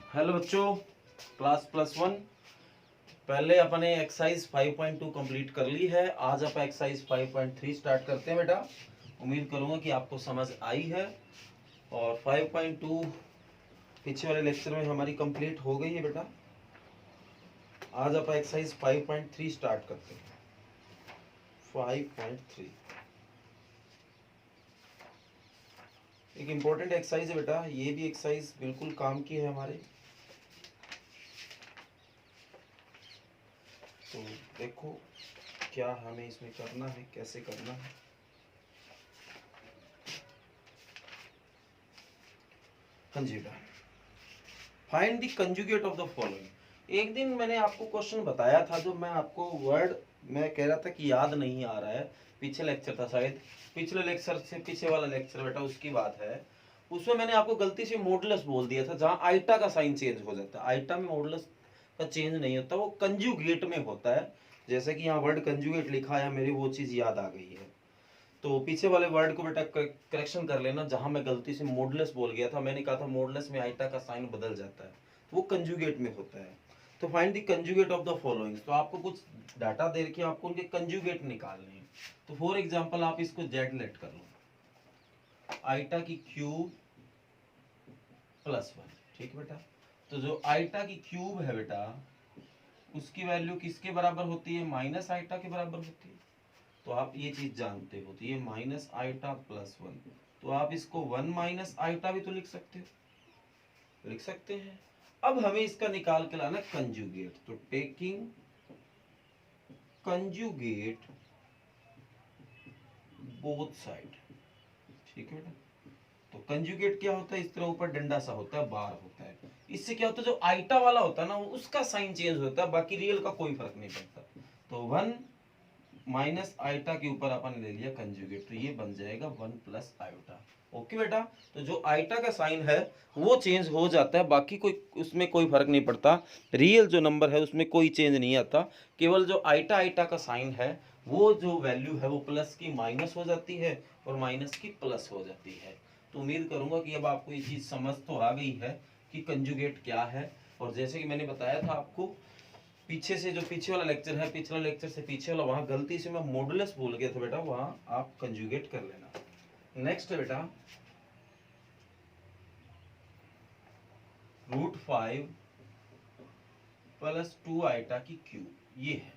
Hello बच्चों, class +1 पहले अपने एक्सरसाइज 5.2 कंप्लीट कर ली है। आज आप एक्सरसाइज 5.3 स्टार्ट करते हैं बेटा। उम्मीद करूंगा कि आपको समझ आई है और 5.2 पीछे वाले लेक्चर में हमारी कंप्लीट हो गई है बेटा। आज आप एक्सरसाइज 5.3 स्टार्ट करते हैं। 5.3 एक इम्पोर्टेंट एक्सरसाइज है बेटा। ये भी एक्सरसाइज बिल्कुल काम की है हमारे। तो देखो क्या हमें इसमें करना है, कैसे करना है। हाँ जी बेटा, find the conjugate of the following. एक दिन मैंने आपको क्वेश्चन बताया था, जो मैं आपको वर्ड मैं कह रहा था कि याद नहीं आ रहा है। पीछे लेक्चर था शायद, पिछले लेक्चर से पीछे वाला लेक्चर बेटा, उसकी बात है। उसमें मैंने आपको गलती से मॉडुलस बोल दिया था, जहाँ आइटा का साइन चेंज हो जाता है। आइटा में मॉडुलस का चेंज नहीं होता, वो कंजुगेट में होता है। जैसे कि यहाँ वर्ड कंजुगेट लिखा है, मेरी वो चीज़ याद आ गई है। तो पीछे वाले वर्ड को बेटा करेक्शन कर लेना। जहां मैं गलती से मॉडुलस बोल गया था, मैंने कहा था मॉडुलस में आइटा का साइन बदल जाता है, तो वो कंजुगेट में होता है। तो find the conjugate of the following. तो आपको कुछ डाटा दे के आपको उनके कंजुगेट निकालने हैं। तो फॉर एग्जांपल आप इसको जेड लेट कर लो, आइटा की क्यूब +1। ठीक बेटा, तो जो आइटा की क्यूब है बेटा, उसकी वैल्यू किसके बराबर होती है? माइनस आइटा के बराबर होती है। तो आप ये चीज जानते हो। तो ये माइनस आइटा +1, तो आप इसको 1 माइनस आइटा भी तो लिख सकते हो, लिख सकते हैं। अब हमें इसका निकाल के लाना कंजुगेट। तो टेकिंग कंजुगेट बोथ साइड। ठीक है बेटा, तो कंजुगेट क्या होता है? इस तरह ऊपर डंडा सा होता है, बार होता है। इससे क्या होता है, जो आइटा वाला होता है ना, उसका साइन चेंज होता है, बाकी रियल का कोई फर्क नहीं पड़ता। तो 1 माइनस आइटा के ऊपर अपन ले लिया कंजुगेट, तो ये बन जाएगा 1 प्लस आइटा। ओके बेटा, तो जो आइटा का साइन है वो चेंज हो जाता है, बाकी कोई उसमें कोई फर्क नहीं पड़ता। रियल जो नंबर है उसमें कोई चेंज नहीं आता। केवल जो आइटा आइटा का साइन है, वो जो वैल्यू है वो प्लस की माइनस हो जाती है और माइनस की प्लस हो जाती है। तो उम्मीद करूंगा कि अब आपको ये चीज समझ तो आ गई है कि कंजुगेट क्या है। और जैसे कि मैंने बताया था आपको, पीछे से जो पीछे वाला लेक्चर है, पिछला लेक्चर से पीछे वाला, वहां गलती से मैं मॉडुलस भूल गया था बेटा, वहां आप कंजुगेट कर लेना। नेक्स्ट है बेटा, √5 + 2 आइटा की क्यूब, ये है।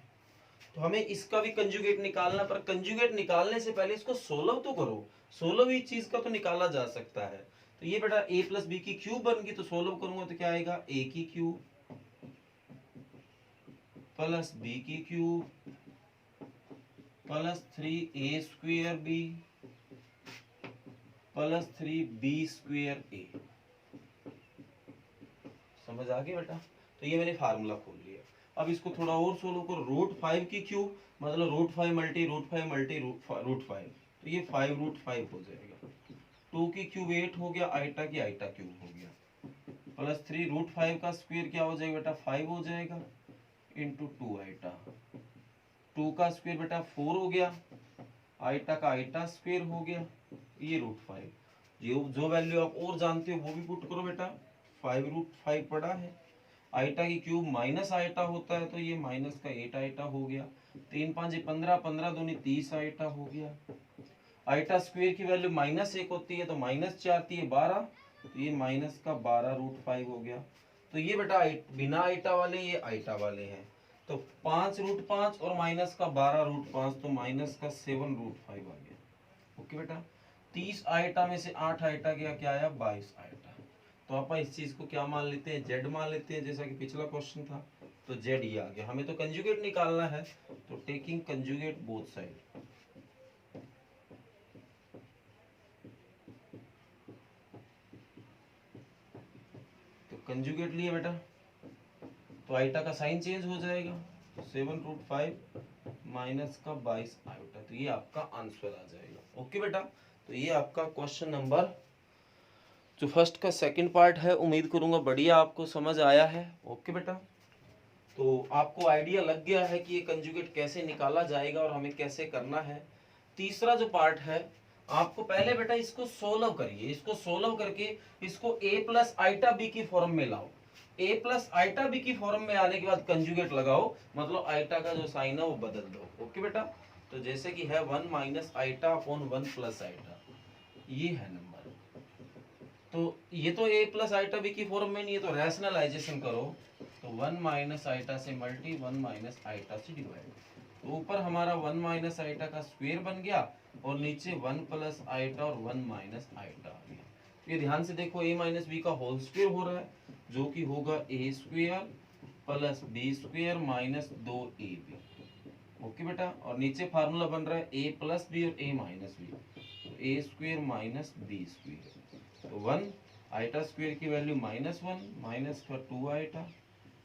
तो हमें इसका भी कंजुगेट निकालना, पर कंजुगेट निकालने से पहले इसको सोल्व तो करो। सोल्व ही चीज का तो निकाला जा सकता है। तो ये बेटा a + b की क्यूब बन गई, तो सोल्व करूंगा तो क्या आएगा? a की क्यूब + b की cube +3a² b +3b² a। समझ आ गया बेटा? तो ये मैंने फार्मूला खोल लिया। अब इसको थोड़ा और सोल्व करो। √5 की क्यूब मतलब √5 मल्टी √5 मल्टी √5, तो ये 5√5 हो जाएगा। 2 की क्यूब 8 हो गया, आइटा की आइटा क्यूब हो गया, +3 √5 का स्क्वायर क्या हो जाएगा बेटा? 5 हो जाएगा, इंटू 2 आइटा। 2 का स्क्वायर बेटा 4 हो गया, आइटा का आइटा स्क्वायर हो गया, ये √5। जो वैल्यू आप और जानते हो वो भी पुट करो बेटा। 5√5 पड़ा है। आइटा की क्यूब माइनस आइटा होता है, तो ये माइनस का 8 आइटा हो गया। 3 5 15, 15 दूनी 30 आइटा हो गया। आइटा स्क्वायर की वैल्यू -1 होती है, तो -4 3 12, तो ये माइनस का 12√5 हो गया। तो ये बेटा बिना आइटा वाले, ये आइटा वाले हैं। तो 5√5 और माइनस का 12√5, तो माइनस का 7√5 आ गया। ओके बेटा, 30 आइटा में से 8 आइटा गया, क्या आया? 22 आइटा। तो आप इस चीज को क्या मान लेते हैं? जेड मान लेते हैं, जैसा कि पिछला क्वेश्चन था। तो जेड ये आ गया। हमें तो कंजुगेट निकालना है, तो टेकिंग कंजुगेट बोथ साइड। तो कंजुगेट लिए बेटा, तो आइटा का साइन चेंज हो जाएगा। 7√5 माइनस का 22 आइटा, तो ये आपका आंसर आ जाएगा। ओके बेटा, तो ये आपका क्वेश्चन नंबर जो फर्स्ट का सेकंड पार्ट है। उम्मीद करूंगा बढ़िया आपको समझ आया है। ओके बेटा, तो आपको आइडिया लग गया है कि ये कंजुगेट कैसे निकाला जाएगा और हमें कैसे करना है। तीसरा जो पार्ट है, आपको पहले बेटा इसको सोल्व करिए। इसको सोल्व करके इसको a + आइटा b की फॉर्म में लाओ। ए प्लस आइटा बी की फॉर्म में आने के बाद कंजुगेट लगाओ, मतलब आइटा का जो साइन है वो बदल दो। ओके बेटा, तो जैसे कि है 1 minus iota upon 1 plus iota, ये है नंबर। तो ये तो ए प्लस आइटा बी की फॉर्म में नहीं है, तो रैशनलाइजेशन करो, तो 1 माइनस आइटा से मल्टी 1 माइनस आइटा से डिवाइड, तो ऊपर हमारा 1 माइनस आइटा का स्क्वायर बन गया और नीचे 1 प्लस आइटा और 1 माइनस आइटा आ गया। ये ध्यान से देखो, a माइनस बी का होल स्क्वायर हो रहा है, जो कि होगा A square plus B square minus 2ab। Okay बेटा, और नीचे फार्मूला बन रहा है a प्लस बी और a माइनस बी, तो A square minus B square, तो 1 आइटा स्क्वायर की वैल्यू -1 माइनस का 2 आइटा,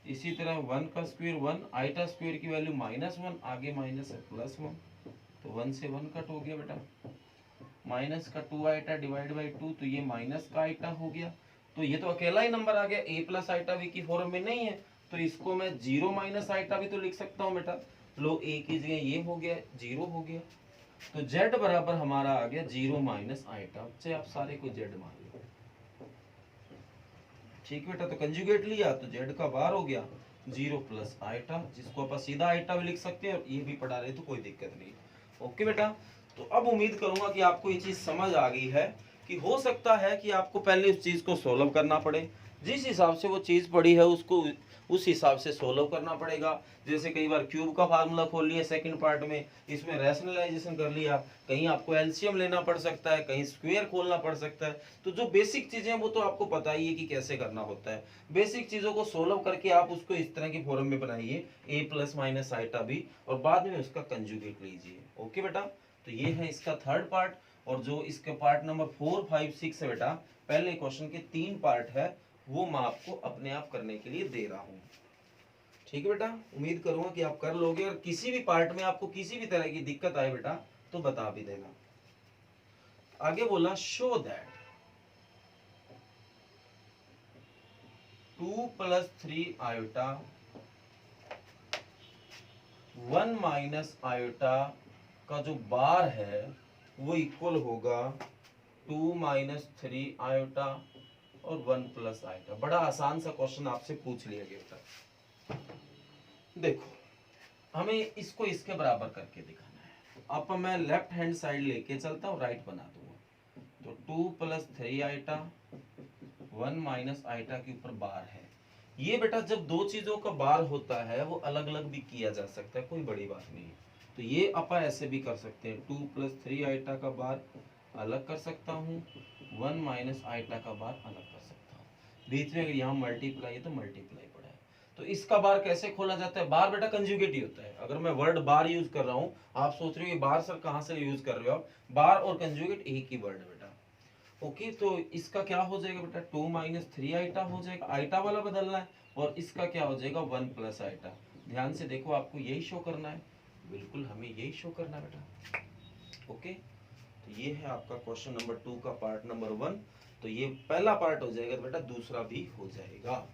इसी तरह 1 का स्क्वायर 1 आइटा स्क्वायर की वैल्यू -1, आगे माइनस है +1, तो 1 से 1 कट हो गया बेटा, माइनस का 2 आइटा डिवाइड बाई 2, तो ये माइनस का आइटा हो गया। तो ये तो अकेला ही नंबर आ गया, a प्लस आइटा b की फॉर्म में नहीं है, तो इसको मैं 0 माइनस आइटा भी तो लिख सकता हूँ बेटा। लो a की जगह ये हो गया 0 हो गया, तो z बराबर हमारा आ गया 0 माइनस आइटा, चाहे आप सारे को z मान लो। ठीक बेटा, तो कंजुगेट लिया तो z का बार हो गया 0 प्लस आइटा, जिसको आप सीधा आइटा भी लिख सकते हैं और ये भी पढ़ा रहे तो कोई दिक्कत नहीं। ओके बेटा, तो अब उम्मीद करूंगा कि आपको ये चीज समझ आ गई है कि हो सकता है कि आपको पहले उस चीज को सोल्व करना पड़े, जिस हिसाब से वो चीज पड़ी है उसको उस हिसाब से सोल्व करना पड़ेगा। जैसे कई बार क्यूब का फार्मूला खोल लिया सेकंड पार्ट में, इसमें रैशनलाइजेशन कर लिया, कहीं आपको एलसीएम लेना पड़ सकता है, कहीं स्क्वायर खोलना पड़ सकता है। तो जो बेसिक चीजें हैं वो तो आपको पता ही है कि कैसे करना होता है। बेसिक चीजों को सोल्व करके आप उसको इस तरह की फॉर्म में बनाइए, a plus minus iota B, और बाद में उसका कंजुगेट लीजिए। ओके बेटा, तो ये है इसका थर्ड पार्ट, और जो इसका पार्ट नंबर 4, 5, 6 है बेटा, पहले क्वेश्चन के 3 पार्ट है, वो मैं आपको अपने आप करने के लिए दे रहा हूँ। ठीक है बेटा, उम्मीद करूंगा कि आप कर लोगे, और किसी भी पार्ट में आपको किसी भी तरह की दिक्कत आए बेटा तो बता भी देना। आगे बोला show that 2 plus 3 iota 1 minus iota का जो बार है वो इक्वल होगा 2 माइनस 3 आयोटा और 1 प्लस आयोटा। बड़ा आसान सा क्वेश्चन आपसे पूछ लिया गया था। देखो, हमें इसको इसके बराबर करके दिखाना है। अब मैं लेफ्ट हैंड साइड लेके चलता हूँ, राइट बना दूंगा, तो 2 प्लस 3 आइटा 1 माइनस आइटा के ऊपर बार है। ये बेटा जब दो चीजों का बार होता है वो अलग अलग भी किया जा सकता है, कोई बड़ी बात नहीं है। तो ये अपन ऐसे भी कर सकते हैं, 2 प्लस 3 आइटा का बार अलग कर सकता हूँ, 1 माइनस आइटा का बार अलग कर सकता हूँ। बीच में अगर यहाँ मल्टीप्लाई है तो मल्टीप्लाई पड़ा है। तो इसका बार कैसे खोला जाता है? बार बेटा कंजुगेट ही होता है। अगर मैं वर्ड बार यूज कर रहा हूँ, आप सोच रहे हो बार सर कहाँ से यूज कर रहे हो आप, बार और कंजुगेट एक ही वर्ड है बेटा। ओके, तो इसका क्या हो जाएगा बेटा, 2 माइनस 3 आइटा हो जाएगा, आइटा वाला बदलना है, और इसका क्या हो जाएगा 1 प्लस आइटा। ध्यान से देखो, आपको यही शो करना है, बिल्कुल हमें यही शो करना है बेटा। ओके, तो ये है आपका क्वेश्चन नंबर 2 का पार्ट नंबर 1। तो ये पहला पार्ट हो जाएगा बेटा, दूसरा भी हो जाएगा।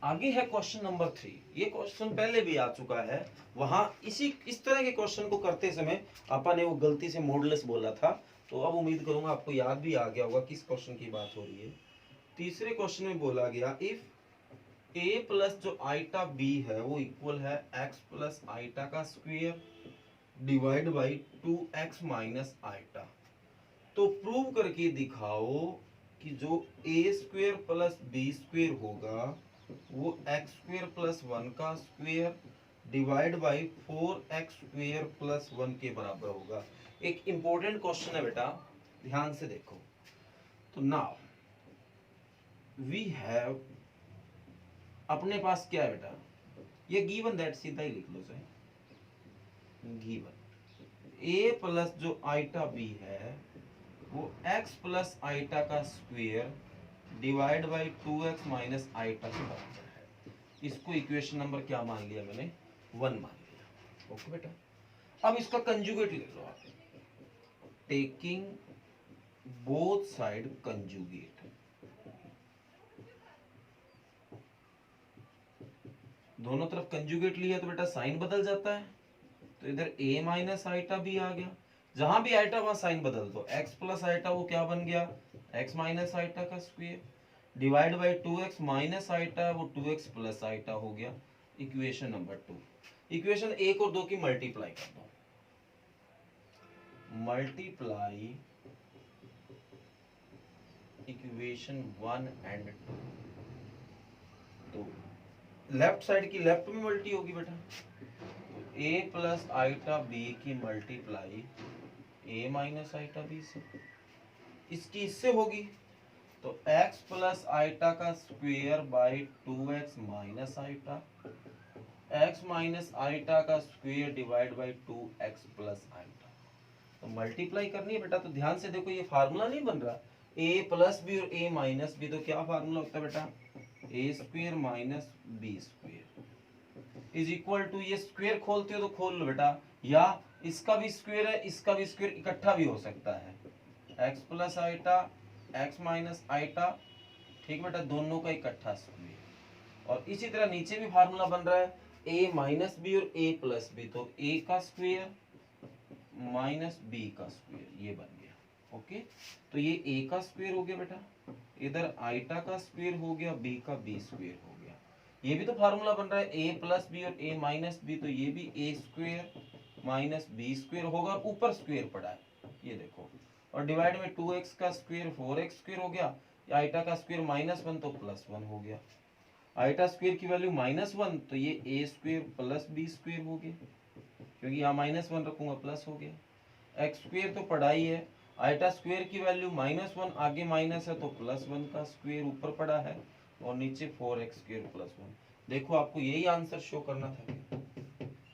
आगे है क्वेश्चन नंबर 3। ये क्वेश्चन पहले भी आ चुका है, वहां इस तरह के क्वेश्चन को करते समय अपन ने वो गलती से मॉडुलस बोला था, तो अब उम्मीद करूंगा आपको याद भी आ गया होगा किस क्वेश्चन की बात हो रही है। तीसरे क्वेश्चन में बोला गया इफ a प्लस जो आइटा b है वो इक्वल है x प्लस आइटा का square divide by 2x minus iota, तो प्रूव करके दिखाओ कि जो a square plus b square होगा वो x स्क्वायर प्लस 1 का square divide by 4x square plus 1 के बराबर होगा। एक इंपॉर्टेंट क्वेश्चन है बेटा, ध्यान से देखो। तो नाउ वी हैव, अपने पास क्या है बेटा, ये गिवन दैट सीधा ही लिख लो सही, गिवन a प्लस जो आइटा b है वो x प्लस आइटा का square divide by 2x minus iota के बराबर है। इसको इक्वेशन नंबर क्या मान लिया मैंने, 1 मान लिया। ओके बेटा, अब इसका कंजुगेट ले लो आप, टेकिंग बोथ साइड कंजुगेट। दोनों तरफ कंजुगेट लिया तो बेटा साइन बदल जाता है, तो इधर a माइनस आइटा भी आ गया, जहां भी आइटा वहां साइन बदल दो, x प्लस आइटा वो क्या बन गया x माइनस आइटा का square. Divide by 2x minus iota, वो 2x प्लस आइटा हो गया। Equation number 2। इक्वेशन 1 और 2 की मल्टीप्लाई कर दो, मल्टीप्लाई इक्वेशन 1 एंड 2। तो लेफ्ट साइड की लेफ्ट में मल्टी होगी बेटा, a प्लस आइटा b की multiply a minus iota b से, इसकी इससे होगी तो x प्लस आइटा का square by 2x minus iota, x minus iota का square divide by 2x plus iota. तो मल्टीप्लाई करनी है बेटा, तो ध्यान से देखो, ये फार्मूला नहीं बन रहा, a प्लस बी और a माइनस बी, तो क्या फार्मूला होता है बेटा, a square minus B square is equal to, ये स्क्वायर खोलते हो तो खोल लो बेटा, या इसका भी स्क्वायर है इसका भी स्क्वायर इकट्ठा भी हो सकता है, x plus iota x minus iota, ठीक बेटा, दोनों का इकट्ठा स्क्वायर। और इसी तरह नीचे भी फार्मूला बन रहा है a माइनस बी और a प्लस बी, तो a का स्क्वायर माइनस b का स्क्वायर, ये बन गया। ओके, तो ये a का स्क्वायर हो गया बेटा, इधर आइटा का स्क्वायर हो गया, b का b स्क्वायर हो गया। ये भी तो फार्मूला बन रहा है a प्लस बी और a माइनस बी, तो ये भी a square minus b square होगा, और ऊपर स्क्वायर पड़ा है, ये देखो, और डिवाइड में 2x का स्क्वायर 4x स्क्वायर हो गया, आइटा का स्क्वायर -1 तो +1 हो गया, आइटा स्क्वायर की वैल्यू -1, तो ये a square plus b square हो गया, क्योंकि यहाँ -1 रखूंगा प्लस हो गया। x स्क्वायर तो पढ़ा ही है, आइटा स्क्वायर की वैल्यू -1, आगे माइनस है तो +1 का स्क्वायर ऊपर पड़ा है, और नीचे 4x स्क्वायर +1। देखो आपको यही आंसर शो करना था,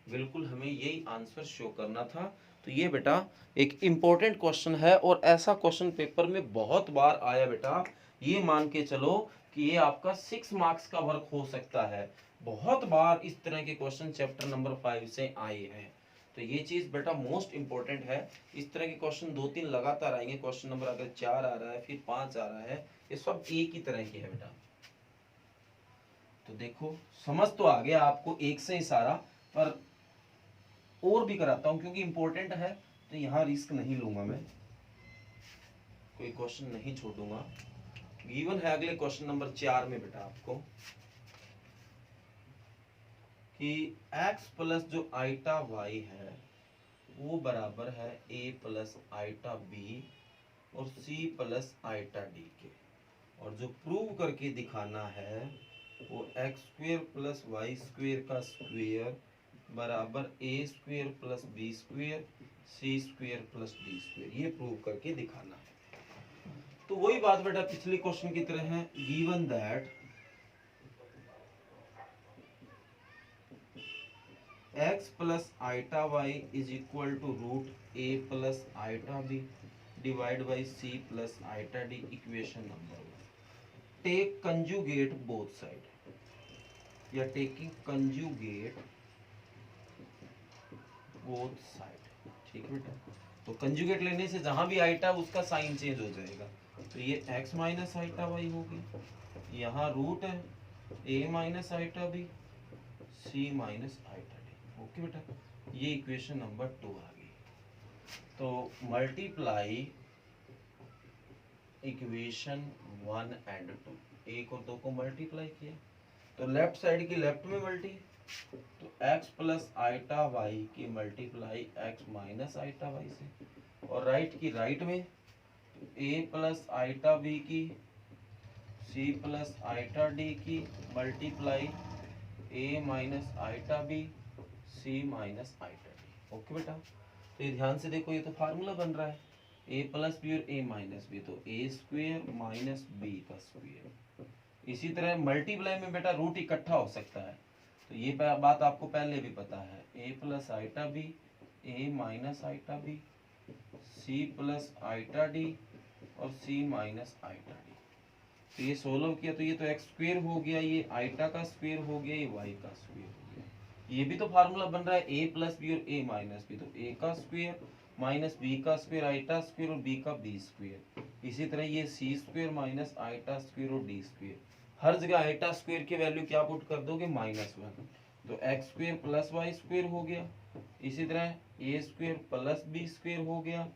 बिल्कुल हमें यही आंसर शो करना था। तो ये बेटा एक इम्पोर्टेंट क्वेश्चन है, और ऐसा क्वेश्चन पेपर में बहुत बार आया बेटा, ये मान के चलो कि ये आपका 6 मार्क्स का वर्क हो सकता है। बहुत बार इस तरह के क्वेश्चन चैप्टर नंबर 5 से आए हैं, तो ये चीज बेटा मोस्ट इंपॉर्टेंट है। इस तरह के क्वेश्चन 2-3 लगातार आएंगे, क्वेश्चन नंबर अगर 4 आ रहा है फिर 5 आ रहा है, ये सब एक ही तरह के है बेटा। तो देखो समझ तो आ गया आपको एक से ही सारा, पर और भी कराता हूं क्योंकि इंपॉर्टेंट है, तो यहाँ रिस्क नहीं लूंगा मैं, कोई क्वेश्चन नहीं छोड़ूंगा। गिवन है अगले क्वेश्चन नंबर 4 में बेटा आपको कि x प्लस जो आइटा y है वो बराबर है a प्लस आइटा b और c प्लस आइटा d के, और जो प्रूव करके दिखाना है वो x square plus Y square का स्क्वेयर बराबर a square plus B square c square plus D square, ये प्रूव करके दिखाना है। तो वही बात बेटा पिछले क्वेश्चन की तरह है, given that x plus iota y is equal to root a plus iota b divide by c plus iota d, equation number 1। Take conjugate both side, या टेकिंग कंजुगेट बोथ साइड, ठीक बेटा। तो conjugate लेने से जहां भी iota उसका sign change हो जाएगा, तो ये x माइनस आइटा y हो गया, यहाँ रूट है a minus iota b c minus iota d। Okay बेटा, ये इक्वेशन नंबर 2 आ गई। तो मल्टीप्लाई इक्वेशन 1 एंड 2, 1 और 2 को मल्टीप्लाई किया, तो लेफ्ट साइड की लेफ्ट में मल्टी, तो x प्लस आइटा y की multiply x minus iota y से, और राइट की राइट में a प्लस आइटा b की c प्लस आइटा d की multiply a minus iota b c minus iota d। Okay बेटा, तो ये ध्यान से देखो, ये तो फार्मूला बन रहा है a प्लस बी और a माइनस बी, तो a स्क्वेयर माइनस b का स्क्वेयर। इसी तरह मल्टीप्लाई में बेटा रूट इकट्ठा हो सकता है, तो ये बात आपको पहले भी पता है, a plus iota b a minus iota b c plus iota d और c माइनस आइटा d। तो ये सोल्व किया तो ये तो x स्क्वेयर हो गया, ये आइटा का स्क्वेयर हो गया, ये y का स्क्वेयर हो गया। ये भी तो फार्मूला बन रहा है a प्लस बी और a माइनस बी, तो a का स्क्वेयर माइनस b का स्क्वेयर आइटा स्क्वेयर और b का b स्क्वेयर। इसी तरह ये c square minus iota square और d स्क्वेयर, हर जगह आइटा स्क्वेयर की वैल्यू क्या पुट कर दोगे, -1, तो x square plus Y square हो गया। इसी तरह a square plus b square हो गया,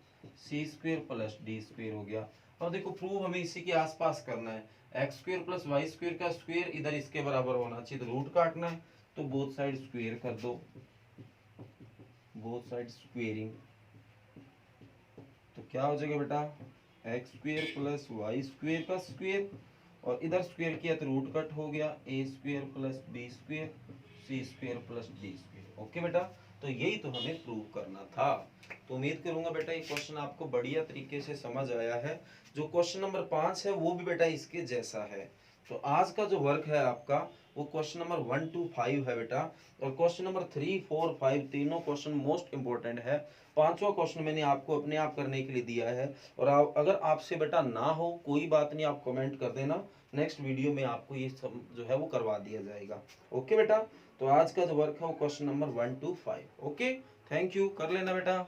c square plus d square हो गया। और देखो प्रूव हमें इसी के आसपास करना है, X square plus Y square का स्क्वायर इधर इसके बराबर होना चाहिए, तो रूट काटना है, तो बोथ साइड स्क्वायर कर दो, बोथ साइड स्क्वेयरिंग, तो क्या हो जाएगा बेटा X square plus Y square का स्क्वायर, और इधर स्क्वायर किया तो रूट कट हो गया, A square plus B square C square plus D square. Okay बेटा, तो यही तो हमें प्रूव करना था। तो उम्मीद करूंगा बेटा ये क्वेश्चन आपको बढ़िया तरीके से समझ आया है। जो क्वेश्चन नंबर 5 है वो भी बेटा इसके जैसा है। तो आज का जो वर्क है आपका वो क्वेश्चन नंबर 1 to 5 है बेटा, और क्वेश्चन नंबर 3, 4, 5 तीनों क्वेश्चन मोस्ट इंपोर्टेंट है। पांचवा क्वेश्चन मैंने आपको अपने आप करने के लिए दिया है, और अगर आपसे बेटा ना हो कोई बात नहीं, आप कमेंट कर देना, नेक्स्ट वीडियो में आपको ये सब जो है वो करवा दिया जाएगा। ओके बेटा, तो आज का जो वर्क है वो question number 1 to 5। Okay, thank you, कर लेना बेटा।